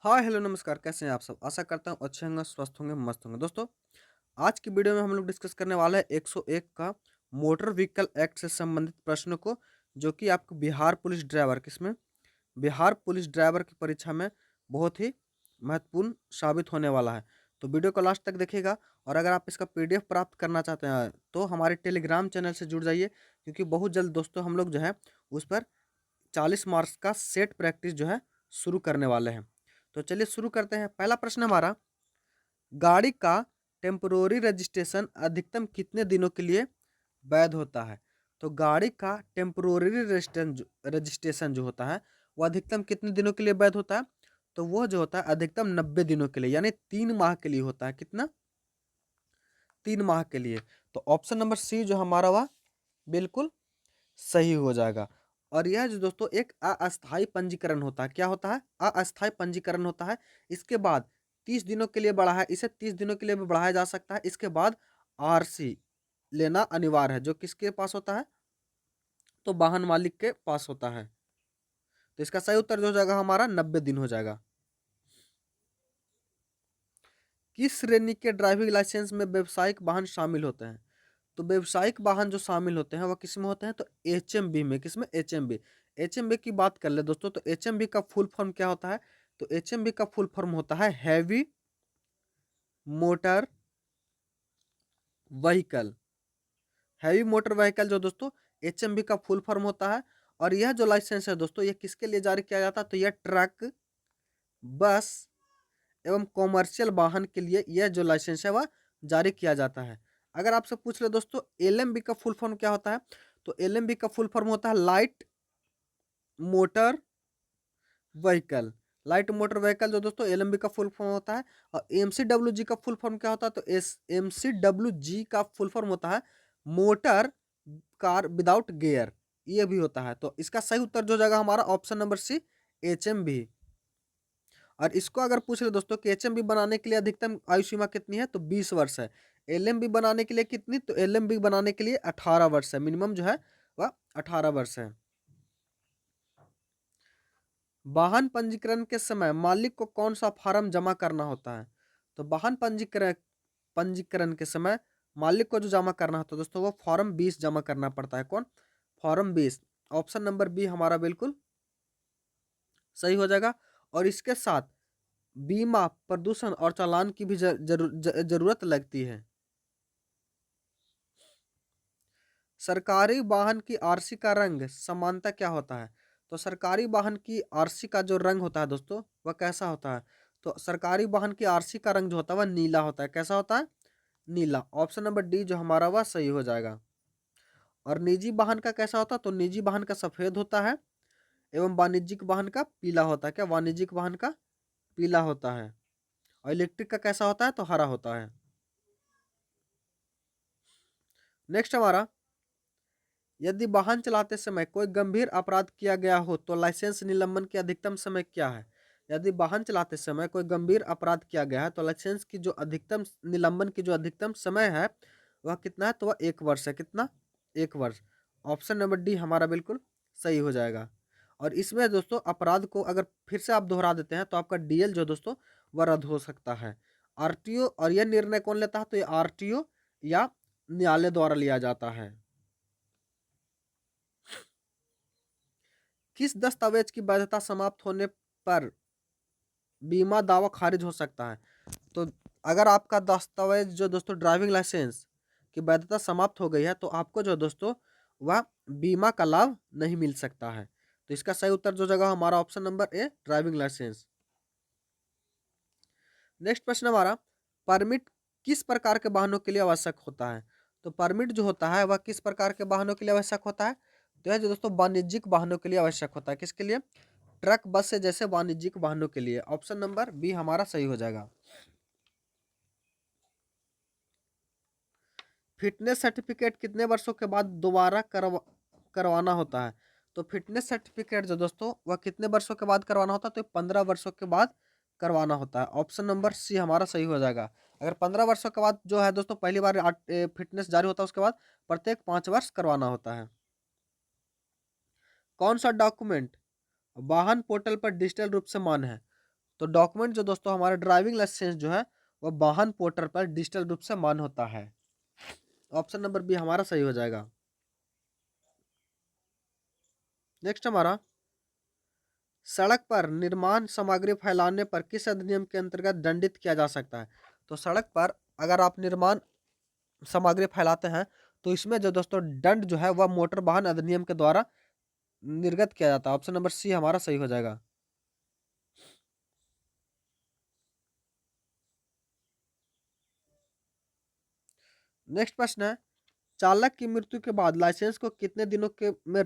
Hi hello नमस्कार, कैसे हैं आप सब? आशा करता हूँ अच्छे होंगे, स्वस्थ होंगे, मस्त होंगे। दोस्तों, आज की वीडियो में हम लोग डिस्कस करने वाले हैं 101 का मोटर व्हीकल एक्ट से संबंधित प्रश्न को, जो कि आपको Bihar police driver Bihar police driver की परीक्षा में बहुत ही महत्वपूर्ण साबित होने वाला है। तो वीडियो को लास्ट तक देखिएगा, और अगर आप इसका पीडीएफ प्राप्त करना चाहते हैं तो हमारे टेलीग्राम चैनल से जुड़ जाइए, क्योंकि बहुत जल्द दोस्तों हम लोग जो है उस पर 40 मार्क्स का सेट प्रैक्टिस जो है शुरू करने वाले हैं। तो चलिए शुरू करते हैं। पहला प्रश्न हमारा, गाड़ी का टेम्पोररी रजिस्ट्रेशन अधिकतम कितने दिनों के लिए वैध होता है? तो गाड़ी का टेम्पोररी रजिस्ट्रेशन जो होता है वो अधिकतम कितने दिनों के लिए वैध होता है? तो वो जो होता है अधिकतम 90 दिनों के लिए, यानी 3 माह के लिए होता है। कितना? 3 माह के लिए। तो ऑप्शन नंबर सी जो हमारा हुआ बिल्कुल सही हो जाएगा। और यह जो दोस्तों एक अस्थायी पंजीकरण होता है। क्या होता है? अस्थायी पंजीकरण होता है। इसके बाद 30 दिनों के लिए बढ़ा है, इसे 30 दिनों के लिए भी बढ़ाया जा सकता है। इसके बाद आरसी लेना अनिवार्य है, जो किसके पास होता है? तो वाहन मालिक के पास होता है। तो इसका सही उत्तर जो हो जाएगा हमारा 90 दिन हो जाएगा। किस श्रेणी के ड्राइविंग लाइसेंस में व्यवसायिक वाहन शामिल होते हैं? तो व्यावसायिक वाहन जो शामिल होते हैं वह किस में होते हैं? तो एचएमबी में। किसमें? एचएमबी। एचएमबी की बात कर ले दोस्तों, तो एचएमबी का फुल फॉर्म क्या होता है? तो एचएमबी का फुल फॉर्म होता है heavy motor vehicle. Heavy motor vehicle जो दोस्तों एचएमबी का फुल फॉर्म होता है। और यह जो लाइसेंस है दोस्तों, यह किसके लिए जारी किया जाता है? तो यह ट्रक, बस एवं कॉमर्शियल वाहन के लिए यह जो लाइसेंस है वह जारी किया जाता है। अगर आपसे पूछ ले दोस्तों एलएमबी का फुल फॉर्म क्या होता है? तो एलएमबी का फुल फॉर्म होता है light motor vehicle. Light motor vehicle जो दोस्तों एलएमबी का फुल फॉर्म होता है। और एमसीडब्ल्यूजी का फुल फॉर्म क्या होता है? तो एस एमसीडब्ल्यूजी का फुल फॉर्म होता है मोटर कार विदाउट गियर। ये भी होता है। तो इसका सही उत्तर जो जाएगा हमारा ऑप्शन नंबर सी, एचएमबी। और इसको अगर पूछ ले दोस्तों कि एचएमबी बनाने के लिए अधिकतम आयु सीमा कितनी है? तो 20 वर्ष है। एलएमबी बनाने के लिए कितनी? तो एलएमबी बनाने के लिए 18 वर्ष है। मिनिमम जो है वह 18 वर्ष है। वाहन पंजीकरण के समय मालिक को कौन सा फॉर्म जमा करना होता है? तो वाहन पंजीकरण पंजीकरण के समय मालिक को जो जमा करना होता है दोस्तों, वो फॉर्म 20 जमा करना पड़ता है। कौन? फॉर्म 20। ऑप्शन नंबर बी हमारा बिल्कुल सही हो जाएगा। और इसके साथ बीमा, प्रदूषण और चालान की भी जरूरत लगती है। सरकारी वाहन की आरसी का रंग समानता क्या होता है? तो सरकारी वाहन की आरसी का जो रंग होता है दोस्तों, वह कैसा होता है? तो सरकारी वाहन की आरसी का रंग जो होता है वह नीला होता है। कैसा होता है? नीला। ऑप्शन नंबर डी जो हमारा वह सही हो जाएगा। और निजी वाहन का कैसा होता है? तो निजी वाहन का सफेद होता है, एवं वाणिज्यिक वाहन का पीला होता है। क्या? वाणिज्यिक वाहन का पीला होता है। और इलेक्ट्रिक का कैसा होता है? तो हरा होता है। नेक्स्ट हमारा, यदि वाहन चलाते समय कोई गंभीर अपराध किया गया हो तो लाइसेंस निलंबन की अधिकतम समय क्या है? यदि वाहन चलाते समय कोई गंभीर अपराध किया गया है तो लाइसेंस की जो अधिकतम निलंबन की जो अधिकतम समय है वह कितना है? तो वह 1 वर्ष है। कितना? 1 वर्ष। ऑप्शन नंबर डी हमारा बिल्कुल सही हो जाएगा। और इसमें दोस्तों अपराध को अगर फिर से आप दोहरा देते हैं तो आपका डीएल जो दोस्तों वह रद्द हो सकता है। आरटीओ, और यह निर्णय कौन लेता है? तो ये आरटीओ या न्यायालय द्वारा लिया जाता है। किस दस्तावेज की वैधता समाप्त होने पर बीमा दावा खारिज हो सकता है? तो अगर आपका दस्तावेज जो दोस्तों ड्राइविंग लाइसेंस की वैधता समाप्त हो गई है तो आपको जो दोस्तों वह बीमा का लाभ नहीं मिल सकता है। तो इसका सही उत्तर जो जगह हमारा option number A, driving licence. Next प्रश्न हमारा, परमिट किस प्रकार के वाहनों के लिए आवश्यक होता है? तो परमिट जो होता है वह किस प्रकार के वाहनों के लिए आवश्यक होता है? तो यह जो दोस्तों वाणिज्यिक वाहनों के लिए आवश्यक होता है। किसके लिए? ट्रक, बस से जैसे वाणिज्यिक वाहनों के लिए। ऑप्शन नंबर बी हमारा सही हो जाएगा। फिटनेस सर्टिफिकेट कितने वर्षों के बाद दोबारा करवाना होता है? तो फिटनेस सर्टिफिकेट जो दोस्तों वह कितने वर्षों के बाद करवाना होता है? तो 15 वर्षों के बाद करवाना होता है। ऑप्शन नंबर सी हमारा सही हो जाएगा। अगर 15 वर्षों के बाद जो है दोस्तों पहली बार फिटनेस जारी होता है, उसके बाद प्रत्येक 5 वर्ष करवाना होता है। कौन सा डॉक्यूमेंट वाहन पोर्टल पर डिजिटल रूप से मान्य है? तो डॉक्यूमेंट जो दोस्तों हमारा ड्राइविंग लाइसेंस जो है वह वाहन पोर्टल पर डिजिटल रूप से मान्य होता है। ऑप्शन नंबर बी हमारा सही हो जाएगा। नेक्स्ट हमारा, सड़क पर निर्माण सामग्री फैलाने पर किस अधिनियम के अंतर्गत दंडित किया जा सकता है? तो सड़क पर अगर आप निर्माण सामग्री फैलाते हैं तो इसमें जो दोस्तों दंड जो है वह मोटर वाहन अधिनियम के द्वारा निर्गत किया जाता है। ऑप्शन नंबर सी हमारा सही हो जाएगा। नेक्स्ट प्रश्न है, चालक की मृत्यु के बाद लाइसेंस को कितने दिनों के में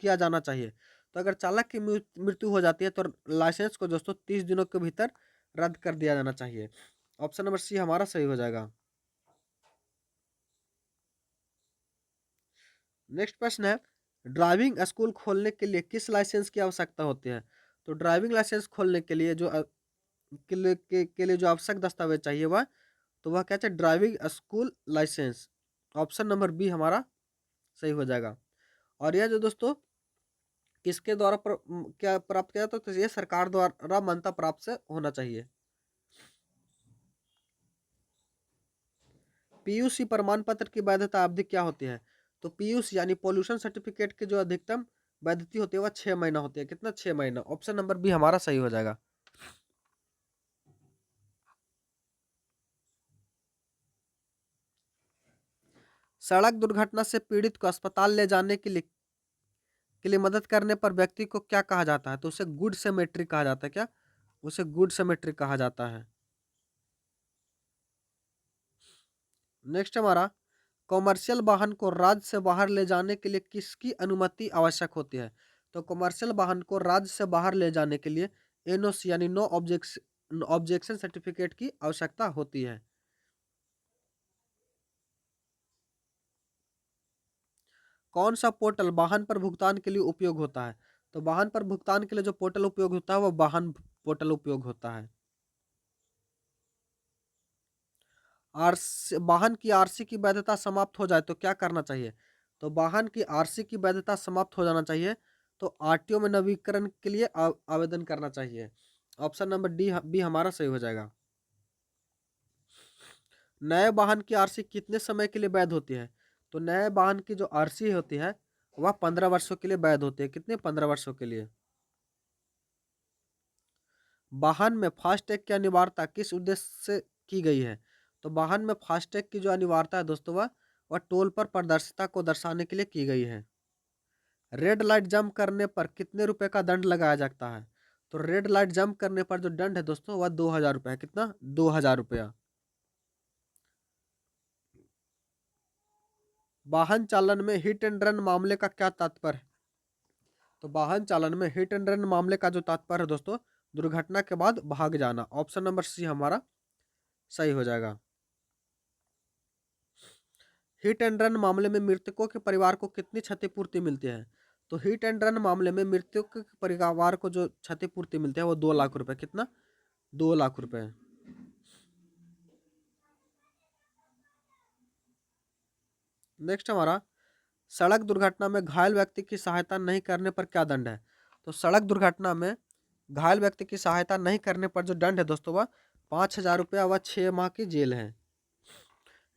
किया जाना चाहिए? तो अगर चालक की मृत्यु हो जाती है तो लाइसेंस को दोस्तों 30 दिनों के भीतर रद्द कर दिया जाना चाहिए। ऑप्शन नंबर सी हमारा सही हो जाएगा। नेक्स्ट प्रश्न है, ड्राइविंग स्कूल खोलने के लिए किस लाइसेंस की आवश्यकता होती है? तो ड्राइविंग लाइसेंस खोलने के लिए जो आवश्यक दस्तावेज चाहिए वह, तो वह क्या चाहिए? Driving school licence. Option number B हमारा सही हो जाएगा। और यह जो दोस्तों किसके द्वारा क्या प्राप्त किया जाता है? तो ये सरकार द्वारा मान्यता प्राप्त से होना चाहिए। पीयूसी प्रमाण पत्र की वैधता अवधि क्या होती है? तो पीयूसी यानी पोल्यूशन सर्टिफिकेट की जो अधिकतम वैधता होती है वह 6 महीना होती है। कितना? 6 महीना। ऑप्शन नंबर बी हमारा सही हो जाएगा। सड़क दुर्घटना से पीड़ित को अस्पताल ले जाने के लिए मदद करने पर व्यक्ति को क्या कहा जाता है? तो उसे गुड सेमेट्री कहा जाता है। क्या? उसे गुड सेमेट्री कहा जाता है। नेक्स्ट हमारा, कॉमर्शियल वाहन को राज्य से बाहर ले जाने के लिए किसकी अनुमति आवश्यक होती है? तो कॉमर्शियल वाहन को राज्य से बाहर ले जाने के लिए एनओसी यानी नो ऑब्जेक्शन सर्टिफिकेट की आवश्यकता होती है। कौन सा पोर्टल वाहन पर भुगतान के लिए उपयोग होता है? तो वाहन पर भुगतान के लिए जो पोर्टल उपयोग होता है वह वाहन पोर्टल उपयोग होता है। वाहन की आरसी की वैधता समाप्त हो जाए तो क्या करना चाहिए? तो वाहन की आरसी की वैधता समाप्त हो जाना चाहिए तो आरटीओ में नवीकरण के लिए आवेदन करना चाहिए। ऑप्शन नंबर डी बी हमारा सही हो जाएगा। नए वाहन की आरसी कितने समय के लिए वैध होती है? तो नए वाहन की जो आरसी होती है वह 15 वर्षों के लिए वैध होती है। कितने? 15 वर्षों के लिए। वाहन में फास्टैग की अनिवार्यता किस उद्देश्य से की गई है? तो वाहन में फास्टैग की जो अनिवार्यता है दोस्तों वह टोल पर पारदर्शिता को दर्शाने के लिए की गई है। रेड लाइट जंप करने पर कितने रुपए का दंड लगाया जाता है? तो रेड लाइट जंप करने पर जो दंड है दोस्तों वह 2000 रुपये है। कितना? 2000 रुपया। वाहन चालन में हिट एंड रन मामले का क्या तात्पर्य है? तो वाहन चालन में हिट एंड रन मामले का जो तात्पर्य है दोस्तों, दुर्घटना के बाद भाग जाना। ऑप्शन नंबर सी हमारा सही हो जाएगा। हिट एंड रन मामले में मृतकों के परिवार को कितनी क्षतिपूर्ति मिलती है? तो हिट एंड रन मामले में मृतकों के परिवार को जो क्षतिपूर्ति मिलती है वो 2 लाख रुपए। कितना? 2 लाख रुपए। नेक्स्ट हमारा, सड़क दुर्घटना में घायल व्यक्ति की सहायता नहीं करने पर क्या दंड है? तो सड़क दुर्घटना में घायल व्यक्ति की सहायता नहीं करने पर जो दंड है दोस्तों वह 5000 रुपया व 6 माह की जेल है।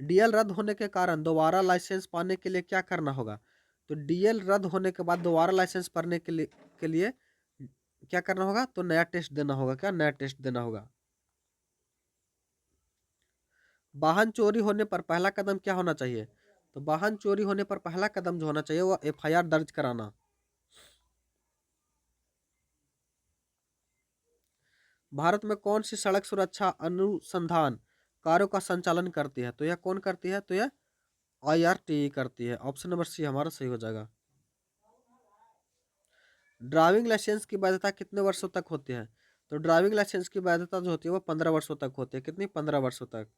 डीएल रद्द होने के कारण दोबारा लाइसेंस पाने के लिए क्या करना होगा? तो डीएल रद्द होने के बाद दोबारा लाइसेंस पढ़ने के लिए क्या करना होगा? तो नया टेस्ट देना होगा। क्या? नया टेस्ट देना होगा। वाहन चोरी होने पर पहला कदम क्या होना चाहिए? तो वाहन चोरी होने पर पहला कदम जो होना चाहिए वह एफआईआर दर्ज कराना। भारत में कौन सी सड़क सुरक्षा अनुसंधान कार्यों का संचालन करती है? तो यह कौन करती है? तो यह आईआरटीई करती है। ऑप्शन नंबर सी हमारा सही हो जाएगा। ड्राइविंग लाइसेंस की वैधता कितने वर्षों तक होती है? तो ड्राइविंग लाइसेंस की वैधता जो होती है वो 15 वर्षों तक होती है। कितनी? 15 वर्षों तक।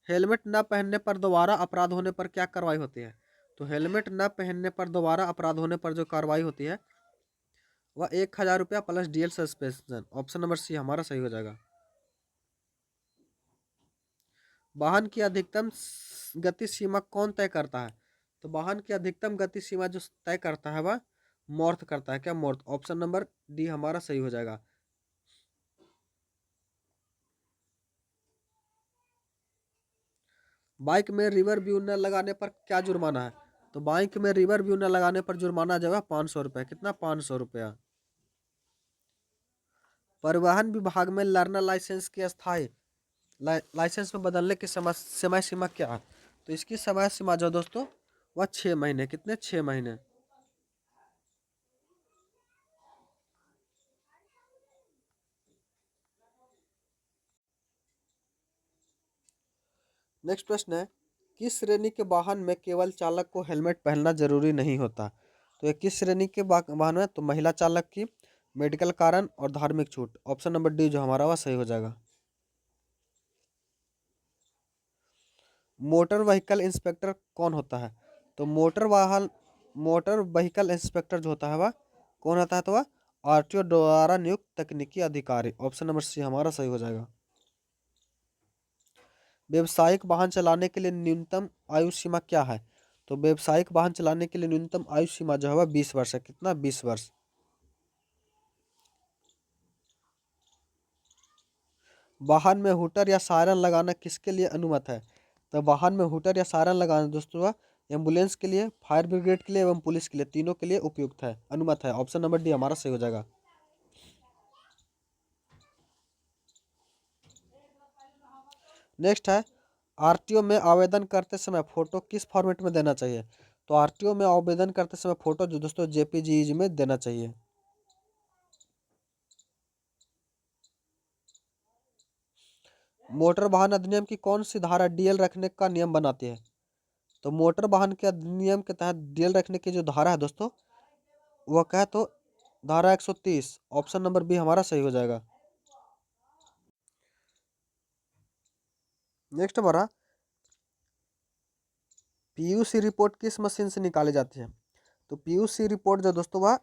हेलमेट न पहनने पर दोबारा अपराध होने पर क्या कार्रवाई होती है? तो हेलमेट न पहनने पर दोबारा अपराध होने पर जो कार्रवाई होती है वह 1000 रुपया plus DL suspension. Option number C हमारा सही हो जाएगा। वाहन की अधिकतम गति सीमा कौन तय करता है? तो वाहन की अधिकतम गति सीमा जो तय करता है वह मॉर्थ करता है क्या? मॉर्थ। ऑप्शन नंबर डी हमारा सही हो जाएगा। बाइक में रिवर व्यू न लगाने पर क्या जुर्माना है? तो बाइक में रिवर व्यू न लगाने पर जुर्माना जो है 500 रुपये। कितना? 500 रुपया। परिवहन विभाग में लर्नर लाइसेंस की स्थायी लाइसेंस में बदलने की समय सीमा क्या है? तो इसकी समय सीमा जो दोस्तों वह 6 महीने। कितने? 6 महीने। नेक्स्ट प्रश्न है, किस श्रेणी के वाहन में केवल चालक को हेलमेट पहनना जरूरी नहीं होता? तो ये किस श्रेणी के वाहन में? तो महिला चालक की, मेडिकल कारण और धार्मिक छूट। ऑप्शन नंबर डी जो हमारा वह सही हो जाएगा। मोटर व्हीकल इंस्पेक्टर कौन होता है? तो मोटर व्हीकल इंस्पेक्टर जो होता है वह कौन होता है? तो वह आरटीओ द्वारा नियुक्त तकनीकी अधिकारी। ऑप्शन नंबर सी हमारा सही हो जाएगा। व्यवसायिक वाहन चलाने के लिए न्यूनतम आयु सीमा क्या है? तो व्यवसायिक वाहन चलाने के लिए न्यूनतम आयु सीमा जो है वह 20 वर्ष है। कितना? 20 वर्ष। वाहन में हूटर या सायरन लगाना किसके लिए अनुमत है? तो वाहन में हूटर या सायरन लगाना दोस्तों वह एम्बुलेंस के लिए, फायर ब्रिगेड के लिए एवं पुलिस के लिए, तीनों के लिए उपयुक्त है, अनुमत है। ऑप्शन नंबर डी हमारा सही हो जाएगा। नेक्स्ट है, आरटीओ में आवेदन करते समय फोटो किस फॉर्मेट में देना चाहिए? तो आरटीओ में आवेदन करते समय फोटो जो दोस्तों जेपीजी में देना चाहिए। मोटर वाहन अधिनियम की कौन सी धारा डीएल रखने का नियम बनाती है? तो मोटर वाहन के अधिनियम के तहत डीएल रखने की जो धारा है दोस्तों वह क्या है? तो धारा 130। ऑप्शन नंबर बी हमारा सही हो जाएगा। नेक्स्ट हमारा, पीयूसी रिपोर्ट किस मशीन से निकाली जाती है? तो पीयूसी रिपोर्ट जो दोस्तों वह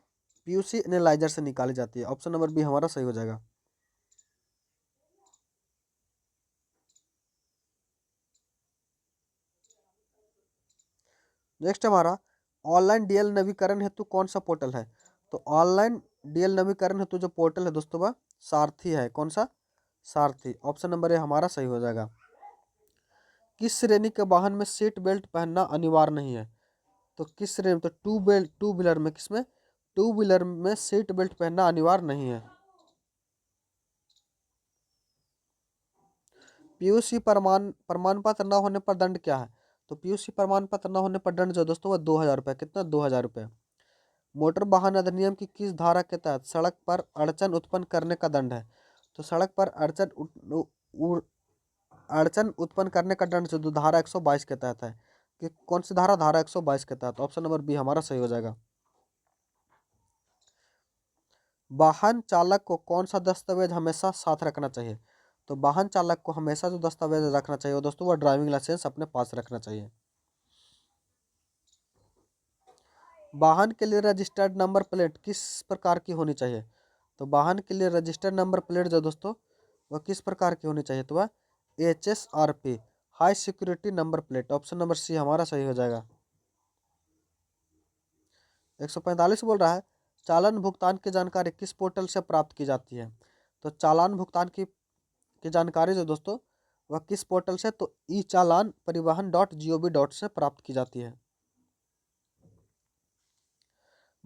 पीयूसी एनालाइजर से निकाली जाती है। ऑप्शन नंबर बी हमारा सही हो जाएगा। नेक्स्ट हमारा, ऑनलाइन डीएल नवीकरण हेतु कौन सा पोर्टल है? तो ऑनलाइन डीएल नवीकरण हेतु जो पोर्टल है दोस्तों वह सारथी है। कौन सा? सारथी। ऑप्शन नंबर ए हमारा सही हो जाएगा। किस श्रेणी के वाहन में सीट बेल्ट पहनना अनिवार्य नहीं है? तो किस श्रेणी में? तो टू व्हीलर में। किसमें? टू व्हीलर में सीट बेल्ट पहनना अनिवार्य नहीं है। पीयूसी प्रमाण पत्र न होने पर दंड क्या है? तो पीयूसी प्रमाण पत्र न होने पर दंड जो दोस्तों वह 2,000 रुपये। कितना? 2,000 रुपये। मोटर वाहन अधिनियम की किस धारा के तहत सड़क पर अड़चन उत्पन्न करने का दंड है? तो सड़क पर अड़चन उत्पन्न करने का दंड जो धारा 122 के तहत है। कि कौन सी धारा? धारा 122 के तहत। ऑप्शन नंबर बी हमारा सही हो जाएगा। वाहन चालक को कौन सा दस्तावेज हमेशा साथ रखना चाहिए? तो वाहन चालक को हमेशा जो दस्तावेज रखना चाहिए वो दोस्तों वो ड्राइविंग लाइसेंस अपने पास रखना चाहिए। वाहन के लिए रजिस्टर्ड नंबर प्लेट किस प्रकार की होनी चाहिए? तो वाहन के लिए रजिस्टर्ड नंबर प्लेट जो दोस्तों वह किस प्रकार की होनी चाहिए? तो वह HSRP, high security number plate. Option number C हमारा सही हो जाएगा। 145 बोल रहा है, चालान भुगतान की जानकारी किस पोर्टल से प्राप्त की जाती है? तो चालान भुगतान की जानकारी जो दोस्तों वह किस पोर्टल से? तो ई चालान परिवहन .gov. से प्राप्त की जाती है।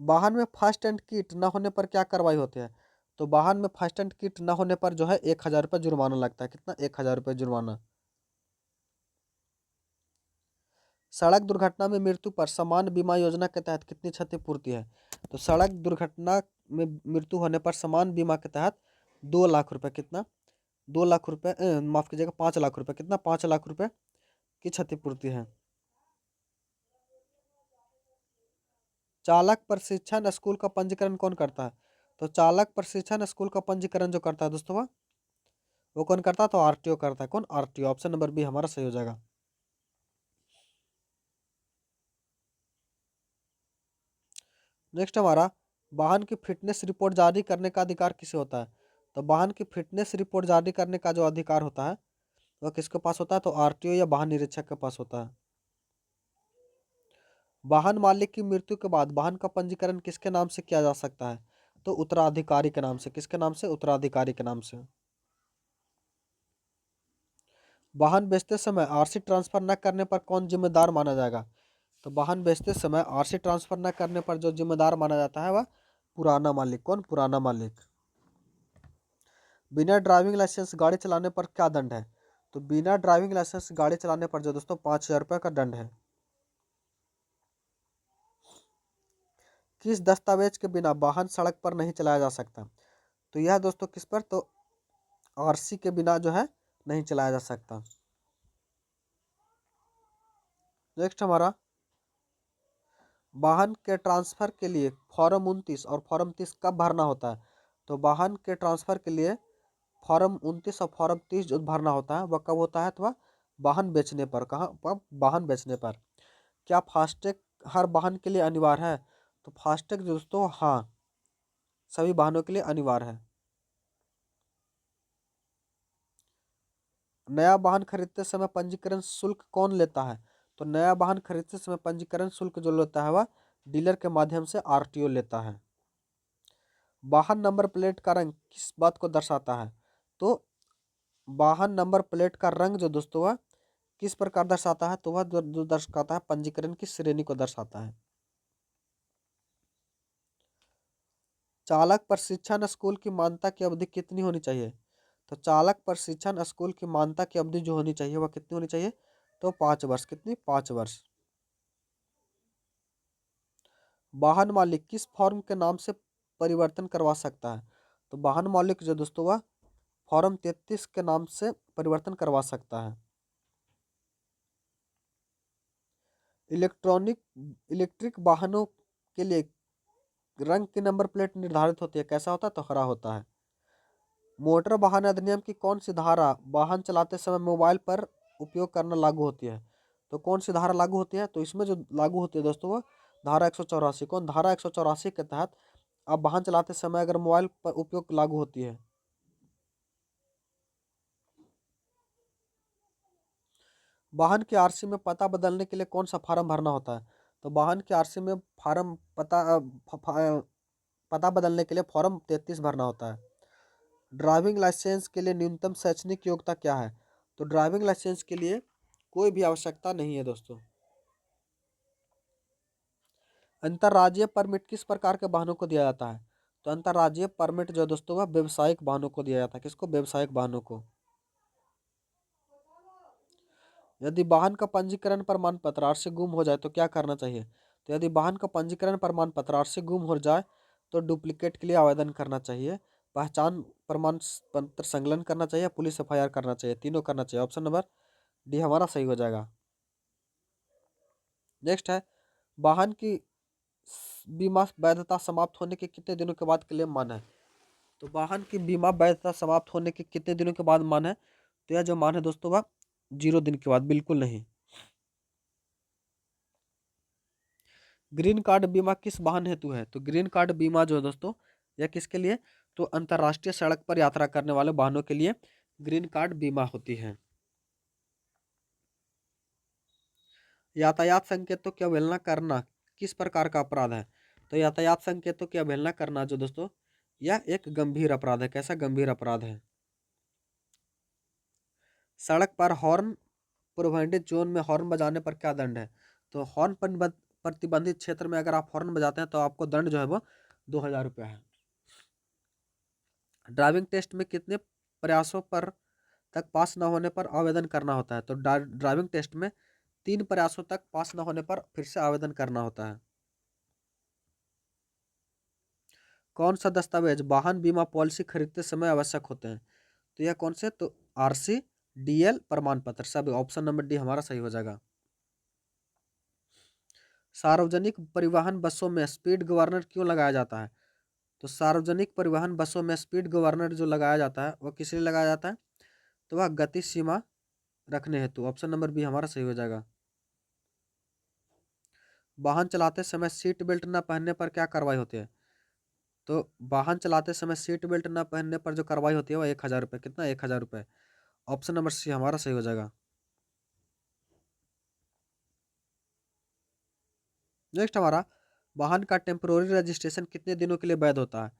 वाहन में फास्ट एंड किट न होने पर क्या कार्रवाई होती है? तो वाहन में फास्ट एंड किट न होने पर जो है 1,000 रुपये जुर्माना लगता है। कितना? 1,000 रुपये जुर्माना। सड़क दुर्घटना में मृत्यु पर समान बीमा योजना के तहत कितनी क्षतिपूर्ति है? तो सड़क दुर्घटना में मृत्यु होने पर समान बीमा के तहत 2 लाख रुपए। कितना? 2 लाख रुपए, माफ कीजिएगा 5 लाख रुपए। कितना? 5 लाख रुपए की क्षतिपूर्ति है। चालक प्रशिक्षण स्कूल का पंजीकरण कौन करता है? तो चालक प्रशिक्षण स्कूल का पंजीकरण जो करता है दोस्तों वो कौन करता है? तो आरटीओ करता है। कौन? आरटीओ। ऑप्शन नंबर बी हमारा सही हो जाएगा। नेक्स्ट हमारा, वाहन की फिटनेस रिपोर्ट जारी करने का अधिकार किसे होता है? तो वाहन की फिटनेस रिपोर्ट जारी करने का जो अधिकार होता है वह किसके पास होता है? तो आरटीओ या वाहन निरीक्षक के पास होता है। वाहन मालिक की मृत्यु के बाद वाहन का पंजीकरण किसके नाम से किया जा सकता है? तो उत्तराधिकारी के नाम से। किसके नाम से? उत्तराधिकारी के नाम से। वाहन बेचते समय आरसी ट्रांसफर न करने पर कौन जिम्मेदार माना जाएगा? तो वाहन बेचते समय आरसी ट्रांसफर न करने पर जो जिम्मेदार माना जाता है वह पुराना मालिक। कौन? पुराना मालिक। बिना ड्राइविंग लाइसेंस गाड़ी चलाने पर क्या दंड है? तो बिना ड्राइविंग लाइसेंस गाड़ी चलाने पर जो दोस्तों 5,000 रुपये का दंड है। किस दस्तावेज के बिना वाहन सड़क पर नहीं चलाया जा सकता? तो यह दोस्तों किस पर? तो आरसी के बिना जो है नहीं चलाया जा सकता। नेक्स्ट हमारा, वाहन के ट्रांसफर के लिए फॉर्म 29 और फॉर्म 30 कब भरना होता है? तो वाहन के ट्रांसफर के लिए फॉर्म 29 और फॉर्म 30 जो भरना होता है वह कब होता है? तो वह वाहन बेचने पर। कहाँ पर? वाहन बेचने पर। क्या फास्टैग हर वाहन के लिए अनिवार्य है? तो फास्टैग दोस्तों हाँ, सभी वाहनों के लिए अनिवार्य है। नया वाहन खरीदते समय पंजीकरण शुल्क कौन लेता है? तो नया वाहन खरीदते समय पंजीकरण शुल्क जो लेता है वह डीलर के माध्यम से आरटीओ लेता है। वाहन नंबर प्लेट का रंग किस बात को दर्शाता है? तो वाहन नंबर प्लेट का रंग जो दोस्तों वह किस प्रकार दर्शाता है? तो वह जो दर्शाता है पंजीकरण की श्रेणी को दर्शाता है। चालक प्रशिक्षण स्कूल की मान्यता की अवधि कितनी होनी चाहिए? तो चालक प्रशिक्षण स्कूल की मान्यता की अवधि जो होनी चाहिए वह कितनी होनी चाहिए? तो 5 वर्ष। कितनी? 5 वर्ष। वाहन मालिक किस फॉर्म के नाम से परिवर्तन करवा सकता है? तो वाहन मालिक जो दोस्तों वह फॉर्म 33 के नाम से परिवर्तन करवा सकता है। इलेक्ट्रॉनिक इलेक्ट्रिक वाहनों के लिए रंग की नंबर प्लेट निर्धारित होती है। कैसा होता है? तो हरा होता है। मोटर वाहन अधिनियम की कौन सी धारा वाहन चलाते समय मोबाइल पर उपयोग करना लागू होती है? तो कौन सी धारा लागू होती है? तो इसमें जो लागू होती है दोस्तों वो धारा 184। कौन? धारा 184 के तहत आप वाहन चलाते समय अगर मोबाइल पर उपयोग लागू होती है। वाहन की आरसी में पता बदलने के लिए कौन सा फार्म भरना होता है? तो वाहन की आरसी में फार्म पता बदलने के लिए फॉर्म 33 भरना होता है। ड्राइविंग लाइसेंस के लिए न्यूनतम शैक्षणिक योग्यता क्या है? तो ड्राइविंग लाइसेंस के लिए कोई भी आवश्यकता नहीं है दोस्तों। अंतर्राज्यीय परमिट किस प्रकार के वाहनों को दिया जाता है? तो अंतर्राज्यीय परमिट जो दोस्तों वह व्यवसायिक वाहनों को दिया जाता है। किसको? व्यवसायिक वाहनों को। यदि वाहन का पंजीकरण प्रमाण पत्र आर से गुम हो जाए तो क्या करना चाहिए? तो यदि वाहन का पंजीकरण प्रमाण पत्र आर से गुम हो जाए तो डुप्लीकेट के लिए आवेदन करना चाहिए, पहचान प्रमाण पत्र संकलन करना चाहिए, पुलिस एफआईआर करना चाहिए। तीनों करना चाहिए। ऑप्शन नंबर डी हमारा सही हो जाएगा। नेक्स्ट है, वाहन की बीमा वैधता समाप्त होने के कितने दिनों के बाद क्लेम मान है? तो वाहन की बीमा वैधता समाप्त होने के कितने दिनों के बाद मान है? तो यह जो मान है दोस्तों वह 0 दिन के बाद। बिल्कुल नहीं। ग्रीन कार्ड बीमा किस वाहन हेतु है? तो ग्रीन कार्ड बीमा जो है दोस्तों यह किसके लिए? तो अंतर्राष्ट्रीय सड़क पर यात्रा करने वाले वाहनों के लिए ग्रीन कार्ड बीमा होती है। यातायात संकेतों की अवहेलना करना किस प्रकार का अपराध है? तो यातायात संकेतों की अवहेलना करना जो दोस्तों यह एक गंभीर अपराध है। कैसा गंभीर अपराध है? सड़क पर हॉर्न प्रतिबंधित जोन में हॉर्न बजाने पर क्या दंड है? तो हॉर्न प्रतिबंधित क्षेत्र में अगर आप हॉर्न बजाते हैं तो आपको दंड जो है वो 2,000 रुपये है। ड्राइविंग टेस्ट में कितने प्रयासों पर तक पास न होने पर आवेदन करना होता है? तो ड्राइविंग टेस्ट में 3 प्रयासों तक पास न होने पर फिर से आवेदन करना होता है। कौन सा दस्तावेज वाहन बीमा पॉलिसी खरीदते समय आवश्यक होते हैं? तो यह कौन से? तो आरसी, डीएल, प्रमाण पत्र। सब ऑप्शन नंबर डी हमारा सही हो जाएगा। सार्वजनिक परिवहन बसों में स्पीड गवर्नर क्यों लगाया जाता है? तो सार्वजनिक परिवहन बसों में स्पीड गवर्नर जो लगाया जाता है वह किस लिए लगाया जाता है? तो वह गति सीमा रखने हेतु। ऑप्शन नंबर बी हमारा सही हो जाएगा। वाहन चलाते समय सीट बेल्ट न पहनने पर क्या कार्रवाई होती है? तो वाहन चलाते समय सीट बेल्ट न पहनने पर जो कार्रवाई होती है वो 1,000 रुपये। कितना? 1,000 रुपये। ऑप्शन नंबर सी हमारा सही हो जाएगा। नेक्स्ट हमारा, वाहन का टेम्पोररी रजिस्ट्रेशन कितने दिनों के लिए वैध होता है?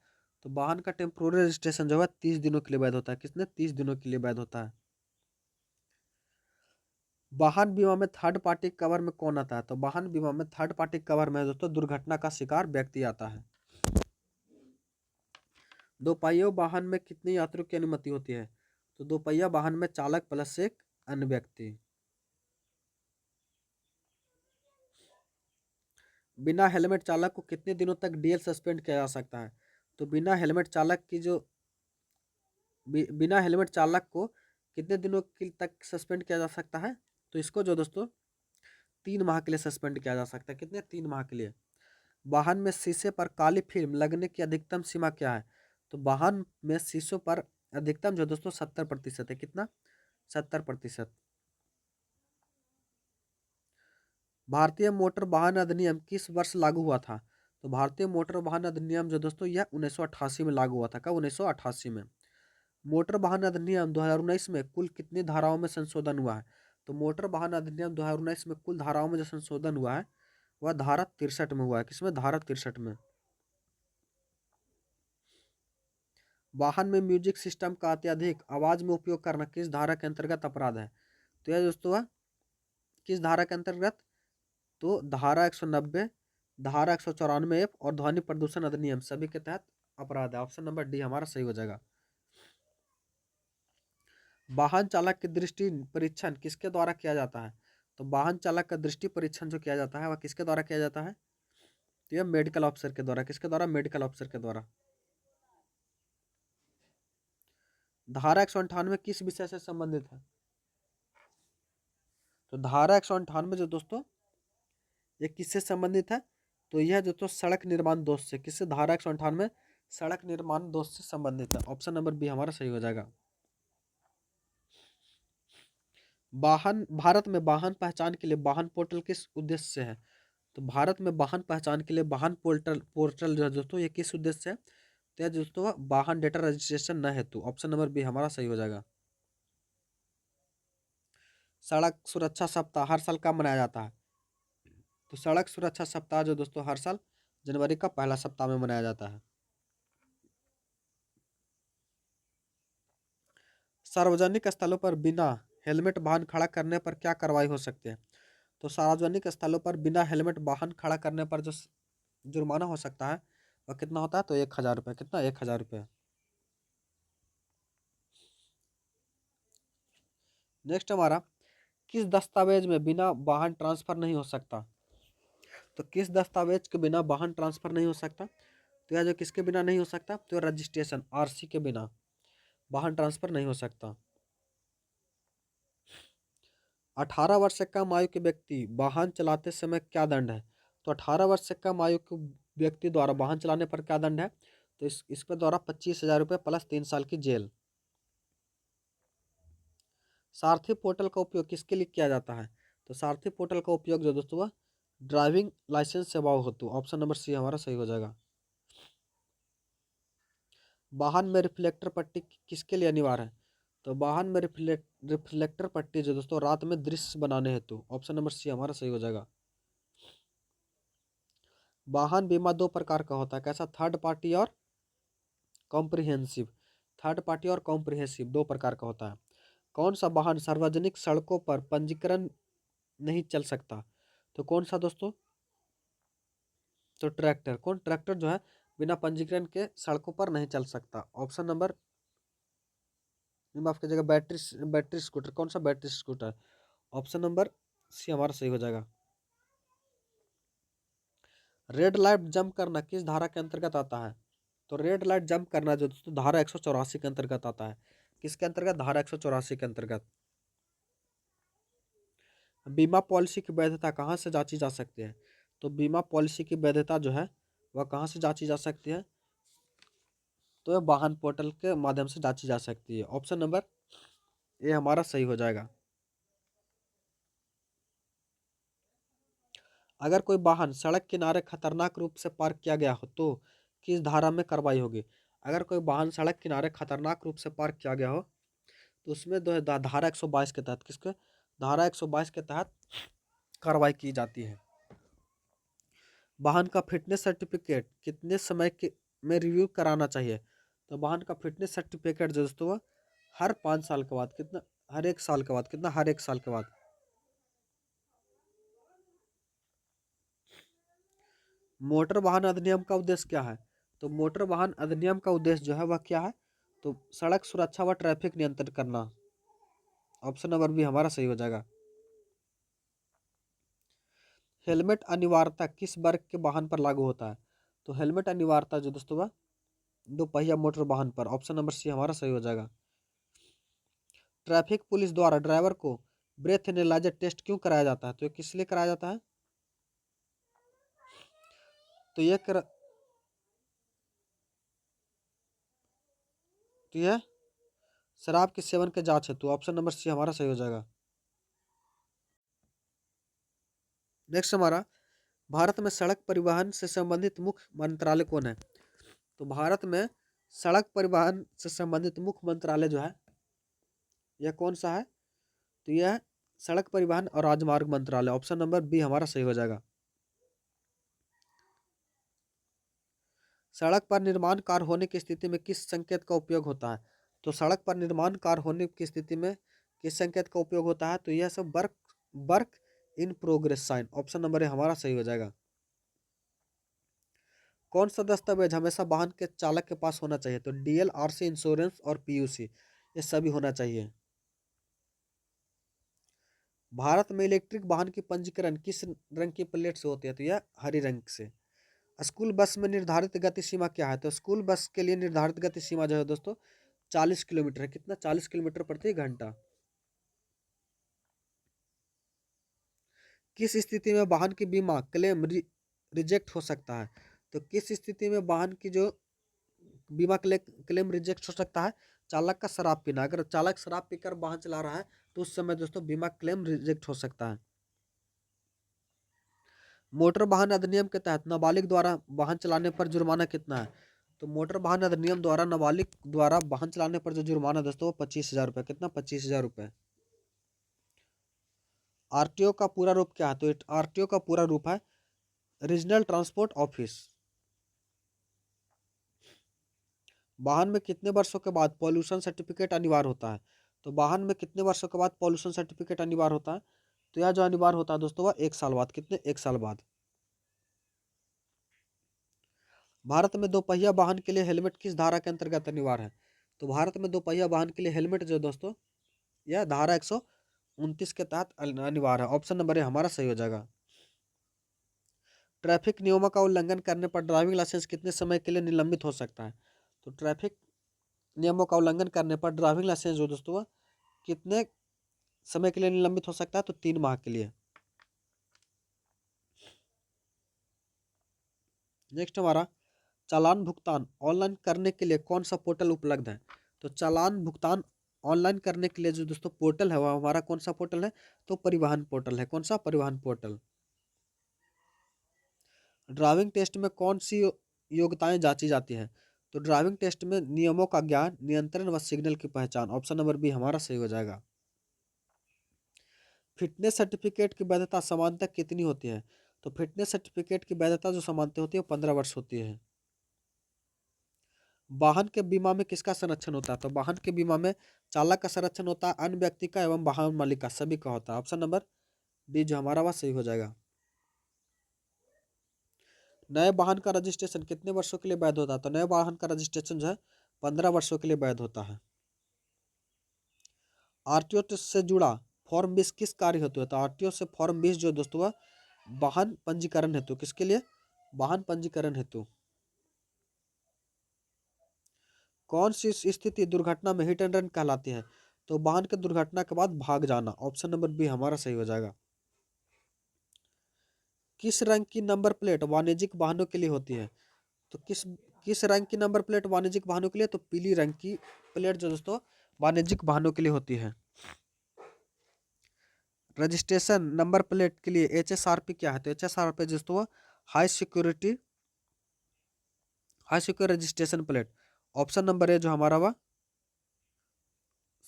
तो वाहन का टेम्पोररी रजिस्ट्रेशन जो है 30 दिनों के लिए वैध होता है। कितने? 30 दिनों के लिए वैध होता है। वाहन बीमा में थर्ड पार्टी कवर में कौन आता है? तो वाहन बीमा में थर्ड पार्टी कवर में दोस्तों दुर्घटना का शिकार व्यक्ति आता है। दो पहिया वाहन में कितने यात्रियों की अनुमति होती है? तो दो पहिया वाहन में चालक प्लस एक अन्य व्यक्ति। बिना हेलमेट चालक को कितने दिनों तक डीएल सस्पेंड किया जा सकता है? तो बिना हेलमेट चालक की जो बिना हेलमेट चालक को कितने दिनों के तक सस्पेंड किया जा सकता है? तो इसको जो दोस्तों 3 माह के लिए सस्पेंड किया जा सकता है। कितने? 3 माह के लिए। वाहन में शीशे पर काली फिल्म लगने की अधिकतम सीमा क्या है? तो वाहन में शीशों पर अधिकतम जो दोस्तों 70% है। कितना? 70%। भारतीय मोटर वाहन अधिनियम किस वर्ष लागू हुआ था? तो भारतीय मोटर वाहन अधिनियम जो दोस्तों यह 1988 में लागू हुआ था। कब? 1988 में। मोटर वाहन अधिनियम 2019 में कुल कितनी धाराओं में संशोधन हुआ है? तो मोटर वाहन अधिनियम 2019 में कुल धाराओं में जो संशोधन हुआ है वह धारा 63 में हुआ है। किसमें? धारा 63 में। वाहन में म्यूजिक सिस्टम का अत्यधिक आवाज में उपयोग करना किस धारा के अंतर्गत अपराध है? तो यह दोस्तों है किस धारा के अंतर्गत? तो धारा 190, धारा 194 और ध्वनि प्रदूषण अधिनियम सभी के तहत अपराध है। ऑप्शन नंबर डी हमारा सही हो जाएगा। वाहन चालक की दृष्टि परीक्षण किसके द्वारा किया जाता है? तो वाहन चालक का दृष्टि परीक्षण जो किया जाता है वह किसके द्वारा किया जाता है? तो यह मेडिकल ऑफिसर के द्वारा। किसके द्वारा? मेडिकल ऑफिसर के द्वारा। धारा 198 किस विषय से संबंधित है? तो धारा 198 जो दोस्तों ये किससे संबंधित है? तो यह दोस्तों सड़क निर्माण दोष से। किससे? धारा 198 सड़क निर्माण दोष से संबंधित है। ऑप्शन नंबर बी हमारा सही हो जाएगा। वाहन भारत में वाहन पहचान के लिए वाहन पोर्टल किस उद्देश्य से है? तो भारत में वाहन पहचान के लिए वाहन पोर्टल पोर्टल जो है दोस्तों ये किस उद्देश्य से है? तो यह दोस्तों वाहन डेटा रजिस्ट्रेशन न हेतु। ऑप्शन नंबर बी हमारा सही हो जाएगा। सड़क सुरक्षा सप्ताह हर साल कब मनाया जाता है? तो सड़क सुरक्षा सप्ताह जो दोस्तों हर साल जनवरी का पहला सप्ताह में मनाया जाता है। सार्वजनिक स्थलों पर बिना हेलमेट वाहन खड़ा करने पर क्या कार्रवाई हो सकती है? तो सार्वजनिक स्थलों पर बिना हेलमेट वाहन खड़ा करने पर जो जुर्माना हो सकता है वह कितना होता है? तो 1000 रुपये। कितना? 1000 रुपये। नेक्स्ट हमारा, किस दस्तावेज में बिना वाहन ट्रांसफर नहीं हो सकता? तो किस दस्तावेज के बिना वाहन ट्रांसफर नहीं हो सकता? तो यह जो किसके बिना नहीं हो सकता? तो रजिस्ट्रेशन आरसी के बिना वाहन ट्रांसफर नहीं हो सकता। 18 वर्ष से कम आयु के व्यक्ति वाहन चलाते समय क्या दंड है? तो 18 वर्ष से कम आयु के व्यक्ति द्वारा वाहन चलाने पर क्या दंड है? तो इसके द्वारा 25,000 रुपये प्लस 3 साल की जेल। सारथी पोर्टल का उपयोग किसके लिए किया जाता है? तो सारथी पोर्टल का उपयोग जो दोस्तों वह ड्राइविंग लाइसेंस सेवाओं हेतु। ऑप्शन नंबर सी हमारा सही हो जाएगा। वाहन में रिफ्लेक्टर पट्टी किसके लिए अनिवार्य है? तो वाहन में रिफ्लेक्टर पट्टी जो दोस्तों रात में दृश्य बनाने हेतु। ऑप्शन नंबर सी हमारा सही हो जाएगा। वाहन बीमा दो प्रकार का होता है। कैसा? थर्ड पार्टी और कॉम्प्रिहेंसिव। थर्ड पार्टी और कॉम्प्रिहेंसिव दो प्रकार का होता है। कौन सा वाहन सार्वजनिक सड़कों पर पंजीकरण नहीं चल सकता? तो कौन सा दोस्तों? तो ट्रैक्टर। कौन? ट्रैक्टर जो है बिना पंजीकरण के सड़कों पर नहीं चल सकता। ऑप्शन नंबर माफ कीजिएगा, बैटरी बैटरी स्कूटर। कौन सा? Battery scooter. Option number C हमारा सही हो जाएगा। रेड लाइट जंप करना किस धारा के अंतर्गत आता है? तो रेड लाइट जंप करना जो दोस्तों धारा 184 के अंतर्गत आता है। किसके अंतर्गत? धारा 184 के अंतर्गत। बीमा पॉलिसी की वैधता कहाँ से जांची जा सकती है? तो बीमा पॉलिसी की वैधता जो है वह कहाँ से जांची जा सकती है? तो यह वाहन पोर्टल के माध्यम से जांची जा सकती है। ऑप्शन नंबर ए हमारा सही हो जाएगा। अगर कोई वाहन सड़क किनारे खतरनाक रूप से पार्क किया गया हो तो किस धारा में कार्रवाई होगी? अगर कोई वाहन सड़क किनारे खतरनाक रूप से पार्क किया गया हो तो उसमें धारा 122 के तहत किसके? धारा 122 के तहत कार्रवाई की जाती है। वाहन का फिटनेस सर्टिफिकेट कितने समय के में रिव्यू कराना चाहिए? तो वाहन का फिटनेस सर्टिफिकेट जो दोस्तों हर 5 साल के बाद कितना, हर 1 साल के बाद कितना, हर 1 साल के बाद। मोटर वाहन अधिनियम का उद्देश्य क्या है? तो मोटर वाहन अधिनियम का उद्देश्य जो है वह क्या है? तो सड़क सुरक्षा व ट्रैफिक नियंत्रण करना। ऑप्शन नंबर बी हमारा सही हो जाएगा। हेलमेट अनिवार्यता किस वर्ग के वाहन पर लागू होता है? तो हेलमेट अनिवार्यता जो दोस्तों वह दो पहिया मोटर वाहन पर। ऑप्शन नंबर सी हमारा सही हो जाएगा। ट्रैफिक पुलिस द्वारा ड्राइवर को ब्रेथ एनालाइजर टेस्ट क्यों कराया जाता है? तो ये किस लिए कराया जाता है? तो ये कर तो यह शराब के सेवन के जांच है। तो ऑप्शन नंबर सी हमारा सही हो जाएगा। नेक्स्ट हमारा, भारत में सड़क परिवहन से संबंधित मुख्य मंत्रालय कौन है? तो भारत में सड़क परिवहन से संबंधित मुख्य मंत्रालय जो है यह कौन सा है? तो यह सड़क परिवहन और राजमार्ग मंत्रालय। ऑप्शन नंबर बी हमारा सही हो जाएगा। सड़क पर निर्माण कार्य होने की स्थिति में किस संकेत का उपयोग होता है? तो सड़क पर निर्माण कार्य होने की स्थिति में किस संकेत का उपयोग होता है? तो यह सब work work in progress sign. Option number A हमारा सही हो जाएगा। कौन सा दस्तावेज हमेशा वाहन के चालक के पास होना चाहिए? तो डीएल, आरसी, इंश्योरेंस और पीयूसी ये सभी होना चाहिए। भारत में इलेक्ट्रिक वाहन की पंजीकरण किस रंग की प्लेट से होती है? तो यह हरी रंग से। स्कूल बस में निर्धारित गति सीमा क्या है? तो स्कूल बस के लिए निर्धारित गति सीमा जो है दोस्तों 40 किलोमीटर है। कितना? 40 किलोमीटर प्रति घंटा। किस स्थिति में वाहन की बीमा क्लेम रिजेक्ट हो सकता है? तो किस स्थिति में वाहन की जो बीमा क्लेम रिजेक्ट हो सकता है? चालक का शराब पीना। अगर चालक शराब पीकर वाहन चला रहा है तो उस समय दोस्तों बीमा क्लेम रिजेक्ट हो सकता है। मोटर वाहन अधिनियम के तहत नाबालिग द्वारा वाहन चलाने पर जुर्माना कितना है? तो मोटर वाहन अधिनियम द्वारा नाबालिग द्वारा वाहन चलाने पर जो जुर्माना दोस्तों वो 25,000 रुपये। कितना? 25,000 रुपये। आरटीओ का पूरा रूप क्या है? तो आरटीओ का पूरा रूप है रीजनल ट्रांसपोर्ट ऑफिस। वाहन में कितने वर्षों के बाद पॉल्यूशन सर्टिफिकेट अनिवार्य होता है? तो वाहन में कितने वर्षों के बाद पॉल्यूशन सर्टिफिकेट अनिवार्य होता है? तो यह जो अनिवार्य होता है दोस्तों वह 1 साल बाद। कितने? 1 साल बाद। भारत में दोपहिया वाहन के लिए हेलमेट किस धारा के अंतर्गत अनिवार्य है? तो भारत में दोपहिया वाहन के लिए हेलमेट जो दोस्तों यह धारा 129 के तहत अनिवार्य है। ऑप्शन नंबर ए हमारा सही हो जाएगा। ट्रैफिक नियमों का उल्लंघन करने पर ड्राइविंग लाइसेंस कितने समय के लिए निलंबित हो सकता है? तो ट्रैफिक नियमों का उल्लंघन करने पर ड्राइविंग लाइसेंस जो दोस्तों कितने समय के लिए निलंबित हो सकता है? तो 3 माह के लिए। नेक्स्ट हमारा, चालान भुगतान ऑनलाइन करने के लिए कौन सा पोर्टल उपलब्ध है? तो चालान भुगतान ऑनलाइन करने के लिए जो दोस्तों पोर्टल है वह हमारा कौन सा पोर्टल है? तो परिवहन पोर्टल है। कौन सा? परिवहन पोर्टल। ड्राइविंग टेस्ट में कौन सी योग्यताएं जांची जाती है? तो ड्राइविंग टेस्ट में नियमों का ज्ञान, नियंत्रण व सिग्नल की पहचान। ऑप्शन नंबर बी हमारा सही हो जाएगा। फिटनेस सर्टिफिकेट की वैधता सामान्यतः कितनी होती है? तो फिटनेस सर्टिफिकेट की वैधता जो सामान्यतः होती है वो 15 वर्ष होती है। वाहन के बीमा में किसका संरक्षण होता है? तो वाहन के बीमा में चालक का संरक्षण होता है, अन्य व्यक्ति का एवं वाहन मालिक का, सभी का होता है। ऑप्शन नंबर डी जो हमारा वह सही हो जाएगा। नए वाहन का रजिस्ट्रेशन कितने वर्षों के लिए वैध होता है? तो नए वाहन का रजिस्ट्रेशन जो है 15 वर्षों के लिए वैध होता है। आरटीओ से जुड़ा फॉर्म 20 किस कार्य हेतु है? तो आरटीओ से फॉर्म 20 जो दोस्तों वह वाहन पंजीकरण हेतु। किसके लिए? वाहन पंजीकरण हेतु। कौन सी स्थिति दुर्घटना में हिट एंड रन कहलाती है? तो वाहन के दुर्घटना के बाद भाग जाना। ऑप्शन नंबर बी हमारा सही हो जाएगा। किस रंग की नंबर प्लेट वाणिज्यिक वाहनों के लिए होती है? तो किस रंग की नंबर प्लेट वाणिज्यिक वाहनों के लिए? तो पीली रंग की प्लेट जो दोस्तों वाणिज्यिक वाहनों के लिए होती है। रजिस्ट्रेशन नंबर प्लेट के लिए एचएसआरपी क्या है? तो एचएसआरपी दोस्तों high security high secure registration plate. Option number ए जो हमारा वह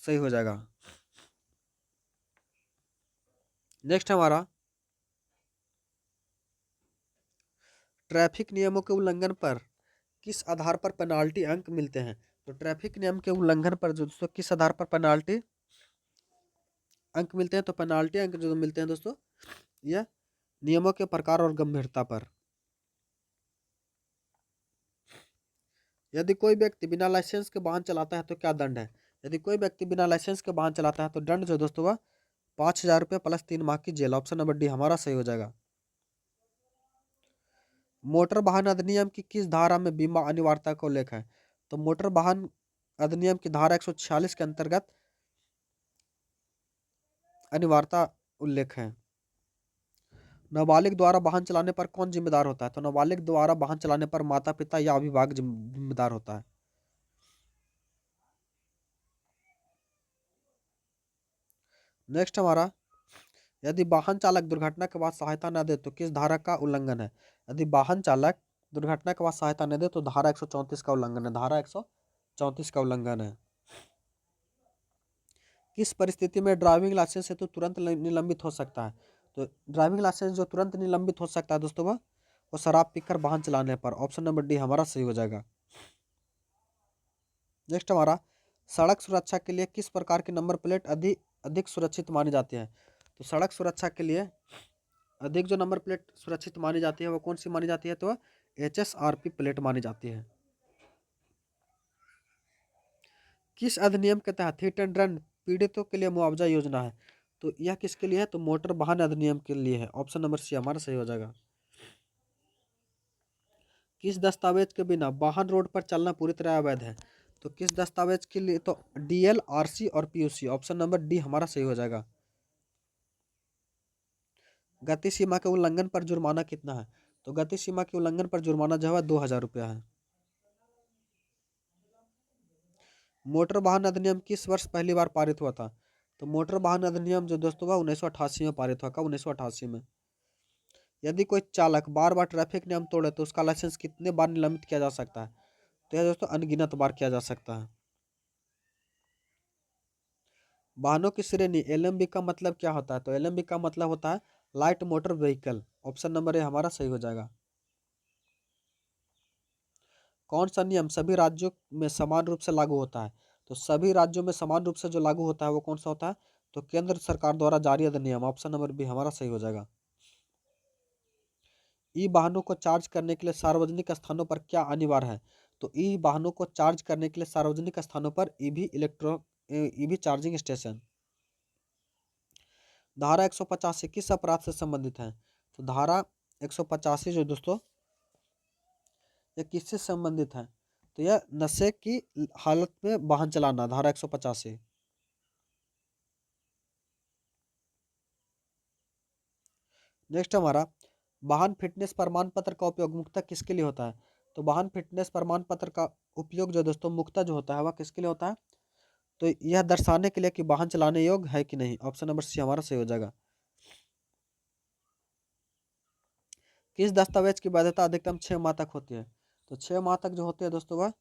सही हो जाएगा। नेक्स्ट हमारा, ट्रैफिक नियमों के उल्लंघन पर किस आधार पर पेनाल्टी अंक मिलते हैं? तो ट्रैफिक नियम के उल्लंघन पर जो दोस्तों किस आधार पर पेनाल्टी अंक मिलते हैं? तो पेनाल्टी अंक जो मिलते हैं दोस्तों, यह नियमों के प्रकार और गंभीरता पर। यदि कोई व्यक्ति बिना लाइसेंस के वाहन चलाता है तो क्या दंड है? यदि कोई व्यक्ति बिना लाइसेंस के वाहन चलाता है तो दंड जो दोस्तों वह 5,000 रुपये प्लस 3 माह की जेल। ऑप्शन नंबर डी हमारा सही हो जाएगा। मोटर वाहन अधिनियम की किस धारा में बीमा अनिवार्यता का उल्लेख है? तो मोटर वाहन अधिनियम की धारा 146 के अंतर्गत अनिवार्यता उल्लेख है। नाबालिग द्वारा वाहन चलाने पर कौन जिम्मेदार होता है? तो नाबालिग द्वारा वाहन चलाने पर माता पिता या अभिभावक जिम्मेदार होता है। नेक्स्ट हमारा, यदि वाहन चालक दुर्घटना के बाद सहायता न दे तो किस धारा का उल्लंघन है? यदि वाहन चालक दुर्घटना के बाद सहायता न दे तो धारा 134 का उल्लंघन है। धारा 134 का उल्लंघन है। किस परिस्थिति में ड्राइविंग लाइसेंस हेतु तुरंत निलंबित हो सकता है? तो ड्राइविंग लाइसेंस जो तुरंत निलंबित हो सकता है दोस्तों वो शराब पीकर वाहन चलाने पर। ऑप्शन नंबर डी हमारा सही हो जाएगा। नेक्स्ट हमारा, सड़क सुरक्षा के लिए किस प्रकार की नंबर प्लेट अधिक सुरक्षित मानी जाती है? तो सड़क सुरक्षा के लिए अधिक जो नंबर प्लेट सुरक्षित मानी जाती है वो कौन सी मानी जाती है? तो HSRP प्लेट मानी जाती है। किस अधिनियम के तहत हिट एंड रन पीड़ितों के लिए मुआवजा योजना है? तो यह किसके लिए है? तो मोटर वाहन अधिनियम के लिए है। ऑप्शन नंबर सी हमारा सही हो जाएगा। किस दस्तावेज के बिना वाहन रोड पर चलना पूरी तरह अवैध है? तो किस दस्तावेज के लिए? तो DL, RC और PUC। ऑप्शन नंबर डी हमारा सही हो जाएगा। गति सीमा के उल्लंघन पर जुर्माना कितना है? तो गति सीमा के उल्लंघन पर जुर्माना जो है 2,000 रुपया है। मोटर वाहन अधिनियम किस वर्ष पहली बार पारित हुआ था? तो मोटर वाहन अधिनियम जो दोस्तों 1988 में पारित हुआ। कब? 1988 में। यदि कोई चालक बार बार ट्रैफिक नियम तोड़े तो उसका लाइसेंस कितने बार निलंबित किया जा सकता है? तो यह दोस्तों अनगिनत बार किया जा सकता है। वाहनों की श्रेणी LMV का मतलब क्या होता है? तो LMV का मतलब होता है light motor vehicle. Option number A हमारा सही हो जाएगा। कौन सा नियम सभी राज्यों में समान रूप से लागू होता है? तो सभी राज्यों में समान रूप से जो लागू होता है वो कौन सा होता है? तो केंद्र सरकार द्वारा जारी अधिनियम। ऑप्शन नंबर बी हमारा सही हो जाएगा। ई वाहनों को चार्ज करने के लिए सार्वजनिक स्थानों पर क्या अनिवार्य है? तो ई वाहनों को चार्ज करने के लिए सार्वजनिक स्थानों पर ईवी चार्जिंग स्टेशन। धारा 185 किस अपराध से संबंधित है? तो धारा 185 जो दोस्तों यह किससे संबंधित है? तो यह नशे की हालत में वाहन चलाना। धारा 185। नेक्स्ट हमारा, वाहन फिटनेस प्रमाण पत्र का उपयोग मुख्यतः किसके लिए होता है? तो वाहन फिटनेस प्रमाण पत्र का उपयोग जो दोस्तों मुख्यतः जो होता है वह किसके लिए होता है? तो यह दर्शाने के लिए कि वाहन चलाने योग्य है कि नहीं। ऑप्शन नंबर सी हमारा सही हो जाएगा। किस दस्तावेज की वैधता अधिकतम 6 माह तक होती है? तो 6 माह तक जो होती है दोस्तों वह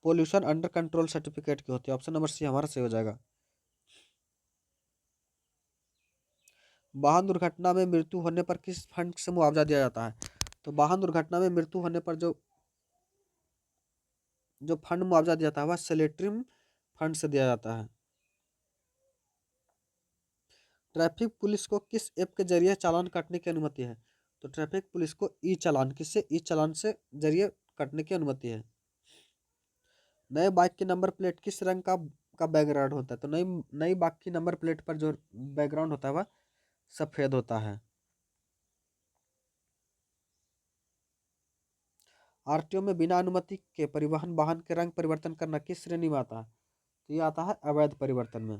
पोल्यूशन अंडर कंट्रोल सर्टिफिकेट की होती है। ऑप्शन नंबर सी हमारा सही हो जाएगा। वाहन दुर्घटना में मृत्यु होने पर किस फंड से मुआवजा दिया जाता है? तो वाहन दुर्घटना में मृत्यु होने पर जो जो फंड मुआवजा दिया जाता है वह सेलेट्रिम फंड से दिया जाता है। ट्रैफिक पुलिस को किस ऐप के जरिए चालान काटने की अनुमति है? तो ट्रैफिक पुलिस को ई चालान किससे? ई चालान से जरिए काटने की अनुमति है। नए बाइक की नंबर प्लेट किस रंग का बैकग्राउंड होता है? तो नई नई बाइक की नंबर प्लेट पर जो बैकग्राउंड होता है वह सफेद होता है। RTO में बिना अनुमति के परिवहन वाहन के रंग परिवर्तन करना किस श्रेणी में आता है? तो ये आता है अवैध परिवर्तन में।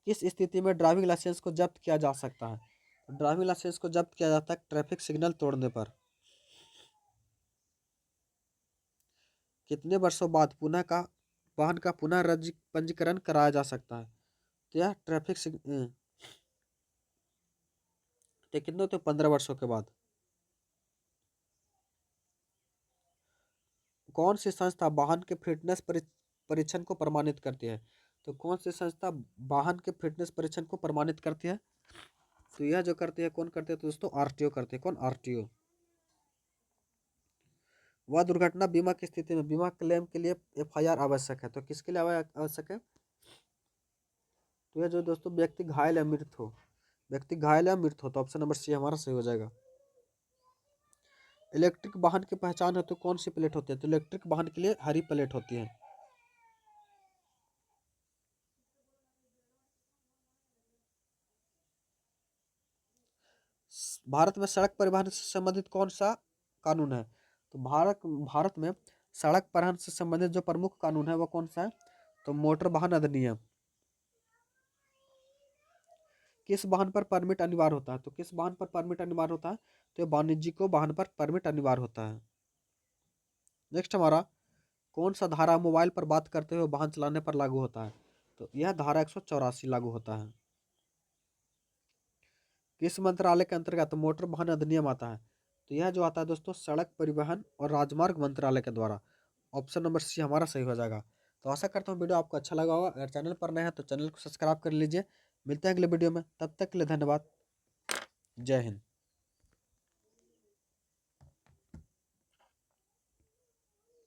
किस स्थिति में ड्राइविंग लाइसेंस को जब्त किया जा सकता है? तो ड्राइविंग लाइसेंस को जब्त किया जाता है ट्रैफिक सिग्नल तोड़ने पर। कितने वर्षों बाद पुनः का वाहन का पुनः पंजीकरण कराया जा सकता है? तो यह कितने? तो 15 वर्षों के बाद। कौन सी संस्था वाहन के फिटनेस परीक्षण को प्रमाणित करती है? तो कौन सी संस्था वाहन के फिटनेस परीक्षण को प्रमाणित करती है? तो यह जो करते हैं कौन करते हैं तो दोस्तों आरटीओ करते हैं। कौन? आरटीओ। वह दुर्घटना बीमा की स्थिति में बीमा क्लेम के लिए एफआईआर आवश्यक है। तो किसके लिए आवश्यक है? तो यह जो दोस्तों व्यक्ति घायल या मृत हो, व्यक्ति घायल या मृत हो, तो ऑप्शन नंबर सी हमारा सही हो जाएगा। इलेक्ट्रिक वाहन की पहचान है तो कौन सी प्लेट होती है? तो इलेक्ट्रिक वाहन के लिए हरी प्लेट होती है। भारत में सड़क परिवहन से संबंधित कौन सा कानून है? तो भारत में सड़क परिवहन से संबंधित जो प्रमुख कानून है वो कौन सा है? तो मोटर वाहन अधिनियम। किस वाहन पर परमिट अनिवार्य होता है? तो किस वाहन पर परमिट अनिवार्य होता है? तो वाणिज्यिक वाहन पर परमिट अनिवार्य होता है। नेक्स्ट हमारा, कौन सा धारा मोबाइल पर बात करते हुए वाहन चलाने पर लागू होता है? तो यह धारा 184 लागू होता है। किस मंत्रालय के अंतर्गत मोटर वाहन अधिनियम आता है? तो यह जो आता है दोस्तों सड़क परिवहन और राजमार्ग मंत्रालय के द्वारा। ऑप्शन नंबर सी हमारा सही हो जाएगा। तो आशा करता हूँ वीडियो आपको अच्छा लगा होगा। अगर चैनल पर नए हैं तो चैनल को सब्सक्राइब कर लीजिए। मिलते हैं अगले वीडियो में, तब तक के लिए धन्यवाद। जय हिंद।